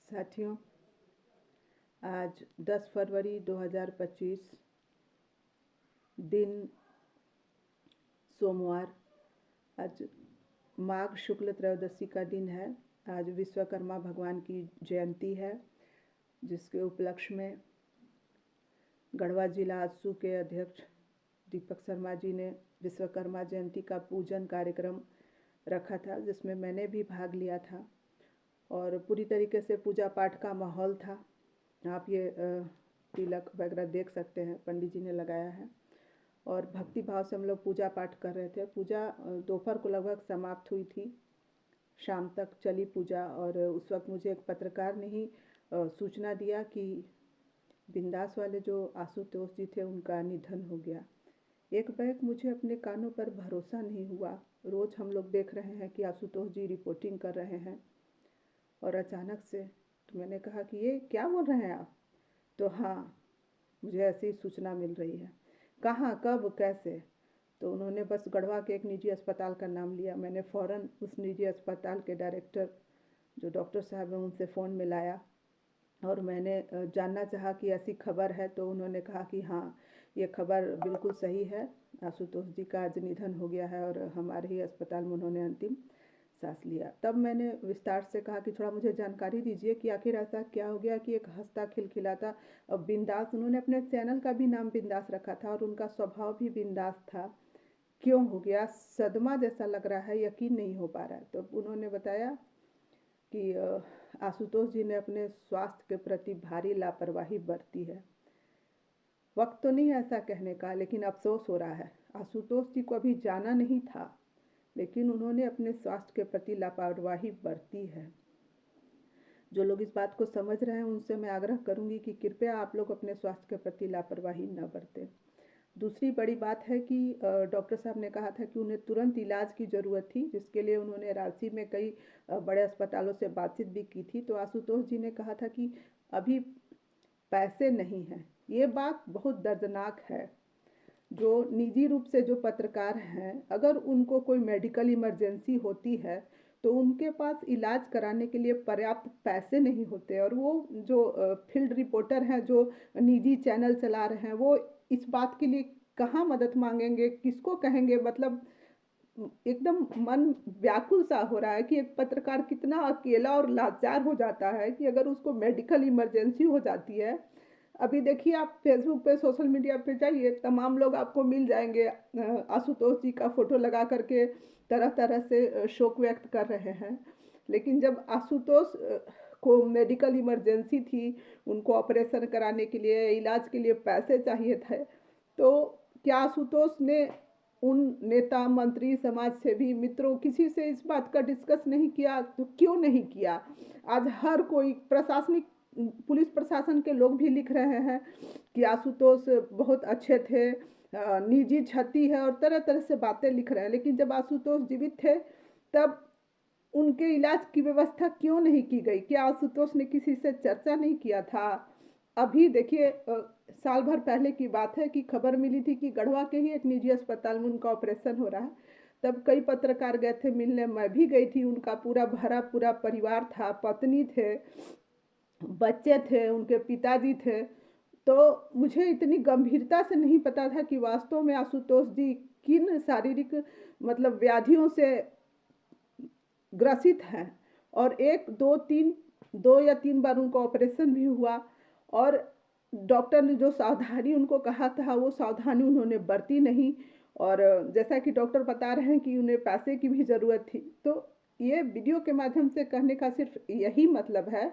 साथियों, आज 10 फरवरी 2025 दिन सोमवार। आज माघ शुक्ल त्रयोदशी का दिन है। आज विश्वकर्मा भगवान की जयंती है, जिसके उपलक्ष्य में गढ़वा जिला आजसू के अध्यक्ष दीपक शर्मा जी ने विश्वकर्मा जयंती का पूजन कार्यक्रम रखा था, जिसमें मैंने भी भाग लिया था और पूरी तरीके से पूजा पाठ का माहौल था। आप ये तिलक वगैरह देख सकते हैं, पंडित जी ने लगाया है और भक्ति भाव से हम लोग पूजा पाठ कर रहे थे। पूजा दोपहर को लगभग समाप्त हुई थी, शाम तक चली पूजा। और उस वक्त मुझे एक पत्रकार ने ही सूचना दिया कि बिंदास वाले जो आशुतोष जी थे, उनका निधन हो गया। एक बैग मुझे अपने कानों पर भरोसा नहीं हुआ। रोज़ हम लोग देख रहे हैं कि आशुतोष जी रिपोर्टिंग कर रहे हैं और अचानक से तो मैंने कहा कि ये क्या बोल रहे हैं आप? तो हाँ, मुझे ऐसी सूचना मिल रही है। कहाँ, कब, कैसे? तो उन्होंने बस गढ़वा के एक निजी अस्पताल का नाम लिया। मैंने फ़ौरन उस निजी अस्पताल के डायरेक्टर जो डॉक्टर साहब हैं, उनसे फ़ोन मिलाया और मैंने जानना चाहा कि ऐसी खबर है। तो उन्होंने कहा कि हाँ, ये खबर बिल्कुल सही है, आशुतोष जी का आज निधन हो गया है और हमारे ही अस्पताल में उन्होंने अंतिम सांस लिया। तब मैंने विस्तार से कहा कि थोड़ा मुझे जानकारी दीजिए कि आखिर ऐसा क्या हो गया कि एक हंसता खिलखिलाता और बिंदास, उन्होंने अपने चैनल का भी नाम बिंदास रखा था और उनका स्वभाव भी बिंदास था, क्यों हो गया? सदमा जैसा लग रहा है, यकीन नहीं हो पा रहा है। तो उन्होंने बताया कि आशुतोष जी ने अपने स्वास्थ्य के प्रति भारी लापरवाही बरती है। वक्त तो नहीं है ऐसा कहने का, लेकिन अफसोस हो रहा है। आशुतोष जी को अभी जाना नहीं था, लेकिन उन्होंने अपने स्वास्थ्य के प्रति लापरवाही बरती है। जो लोग इस बात को समझ रहे हैं, उनसे मैं आग्रह करूंगी कि कृपया आप लोग अपने स्वास्थ्य के प्रति लापरवाही न बरतें। दूसरी बड़ी बात है कि डॉक्टर साहब ने कहा था कि उन्हें तुरंत इलाज की ज़रूरत थी, जिसके लिए उन्होंने रांची में कई बड़े अस्पतालों से बातचीत भी की थी। तो आशुतोष जी ने कहा था कि अभी पैसे नहीं हैं। ये बात बहुत दर्दनाक है। जो निजी रूप से जो पत्रकार हैं, अगर उनको कोई मेडिकल इमरजेंसी होती है तो उनके पास इलाज कराने के लिए पर्याप्त पैसे नहीं होते। और वो जो फील्ड रिपोर्टर हैं, जो निजी चैनल चला रहे हैं, वो इस बात के लिए कहाँ मदद मांगेंगे, किसको कहेंगे? मतलब एकदम मन व्याकुल सा हो रहा है कि एक पत्रकार कितना अकेला और लाचार हो जाता है कि अगर उसको मेडिकल इमरजेंसी हो जाती है। अभी देखिए, आप फेसबुक पे, सोशल मीडिया पे जाइए, तमाम लोग आपको मिल जाएंगे आशुतोष जी का फोटो लगा करके तरह तरह से शोक व्यक्त कर रहे हैं। लेकिन जब आशुतोष को मेडिकल इमरजेंसी थी, उनको ऑपरेशन कराने के लिए, इलाज के लिए पैसे चाहिए थे, तो क्या आशुतोष ने उन नेता, मंत्री, समाज सेवी, मित्रों, किसी से इस बात का डिस्कस नहीं किया? तो क्यों नहीं किया? आज हर कोई, प्रशासनिक, पुलिस प्रशासन के लोग भी लिख रहे हैं कि आशुतोष बहुत अच्छे थे, निजी क्षति है, और तरह तरह से बातें लिख रहे हैं। लेकिन जब आशुतोष जीवित थे, तब उनके इलाज की व्यवस्था क्यों नहीं की गई? क्या आशुतोष ने किसी से चर्चा नहीं किया था? अभी देखिए, साल भर पहले की बात है कि खबर मिली थी कि गढ़वा के ही एक निजी अस्पताल में उनका ऑपरेशन हो रहा है। तब कई पत्रकार गए थे मिलने, मैं भी गई थी। उनका पूरा भरा पूरा परिवार था, पत्नी थे, बच्चे थे, उनके पिताजी थे। तो मुझे इतनी गंभीरता से नहीं पता था कि वास्तव में आशुतोष जी किन शारीरिक मतलब व्याधियों से ग्रसित हैं। और दो या तीन बार उनको ऑपरेशन भी हुआ और डॉक्टर ने जो सावधानी उनको कहा था, वो सावधानी उन्होंने बरती नहीं। और जैसा कि डॉक्टर बता रहे हैं कि उन्हें पैसे की भी ज़रूरत थी। तो ये वीडियो के माध्यम से कहने का सिर्फ यही मतलब है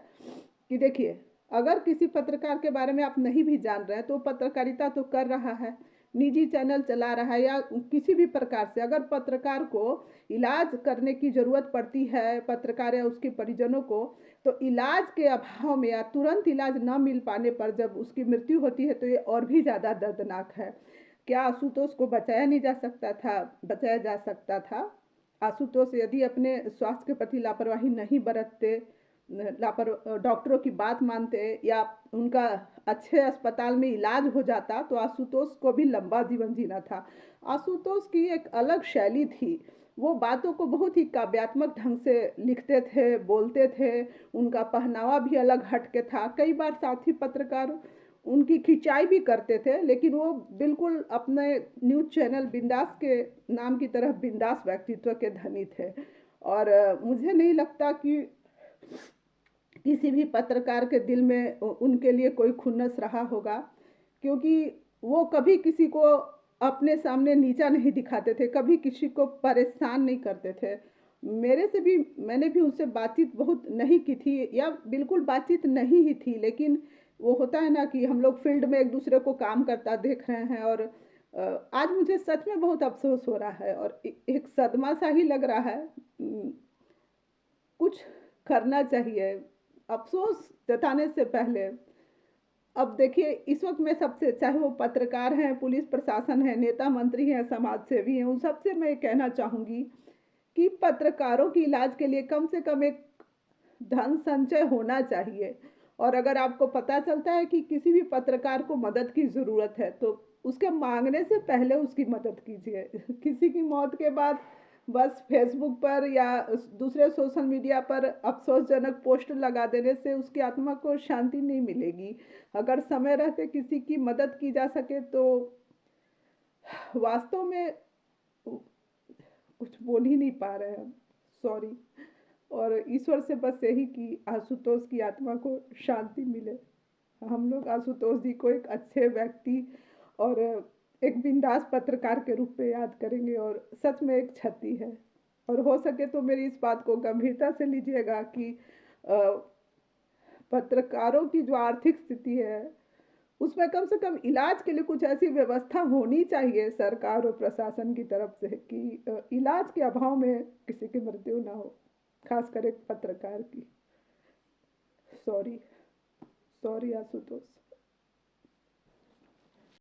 कि देखिए, अगर किसी पत्रकार के बारे में आप नहीं भी जान रहे हैं, तो पत्रकारिता तो कर रहा है, निजी चैनल चला रहा है, या किसी भी प्रकार से अगर पत्रकार को इलाज करने की ज़रूरत पड़ती है, पत्रकार या उसके परिजनों को, तो इलाज के अभाव में या तुरंत इलाज न मिल पाने पर जब उसकी मृत्यु होती है, तो ये और भी ज़्यादा दर्दनाक है। क्या आशुतोष को बचाया नहीं जा सकता था? बचाया जा सकता था। आशुतोष यदि अपने स्वास्थ्य के प्रति लापरवाही नहीं बरतते, डॉक्टरों की बात मानते, या उनका अच्छे अस्पताल में इलाज हो जाता, तो आशुतोष को भी लंबा जीवन जीना था। आशुतोष की एक अलग शैली थी। वो बातों को बहुत ही काव्यात्मक ढंग से लिखते थे, बोलते थे। उनका पहनावा भी अलग हट के था। कई बार साथी पत्रकार उनकी खिंचाई भी करते थे, लेकिन वो बिल्कुल अपने न्यूज़ चैनल बिंदास के नाम की तरह बिंदास व्यक्तित्व के धनी थे। और मुझे नहीं लगता कि किसी भी पत्रकार के दिल में उनके लिए कोई खुन्नस रहा होगा, क्योंकि वो कभी किसी को अपने सामने नीचा नहीं दिखाते थे, कभी किसी को परेशान नहीं करते थे। मेरे से भी मैंने भी उनसे बातचीत बहुत नहीं की थी, या बिल्कुल बातचीत नहीं ही थी, लेकिन वो होता है ना कि हम लोग फील्ड में एक दूसरे को काम करता देख रहे हैं। और आज मुझे सच में बहुत अफसोस हो रहा है और एक सदमा सा ही लग रहा है। कुछ करना चाहिए अफसोस जताने से पहले। अब देखिए, इस वक्त में सबसे, चाहे वो पत्रकार हैं, पुलिस प्रशासन है, नेता मंत्री हैं, समाज सेवी हैं, उन सबसे मैं कहना चाहूँगी कि पत्रकारों की इलाज के लिए कम से कम एक धन संचय होना चाहिए। और अगर आपको पता चलता है कि किसी भी पत्रकार को मदद की ज़रूरत है, तो उसके मांगने से पहले उसकी मदद कीजिए। किसी की मौत के बाद बस फेसबुक पर या दूसरे सोशल मीडिया पर अफसोसजनक पोस्ट लगा देने से उसकी आत्मा को शांति नहीं मिलेगी। अगर समय रहते किसी की मदद की जा सके तो वास्तव में कुछ बोल ही नहीं पा रहे हैं, सॉरी। और ईश्वर से बस यही कि आशुतोष की आत्मा को शांति मिले। हम लोग आशुतोष जी को एक अच्छे व्यक्ति और एक बिंदास पत्रकार के रूप में याद करेंगे, और सच में एक क्षति है। और हो सके तो मेरी इस बात को गंभीरता से लीजिएगा कि पत्रकारों की जो आर्थिक स्थिति है उसमें कम से कम इलाज के लिए कुछ ऐसी व्यवस्था होनी चाहिए सरकार और प्रशासन की तरफ से कि इलाज के अभाव में किसी की मृत्यु ना हो, खासकर एक पत्रकार की। Sorry, sorry Ashutosh.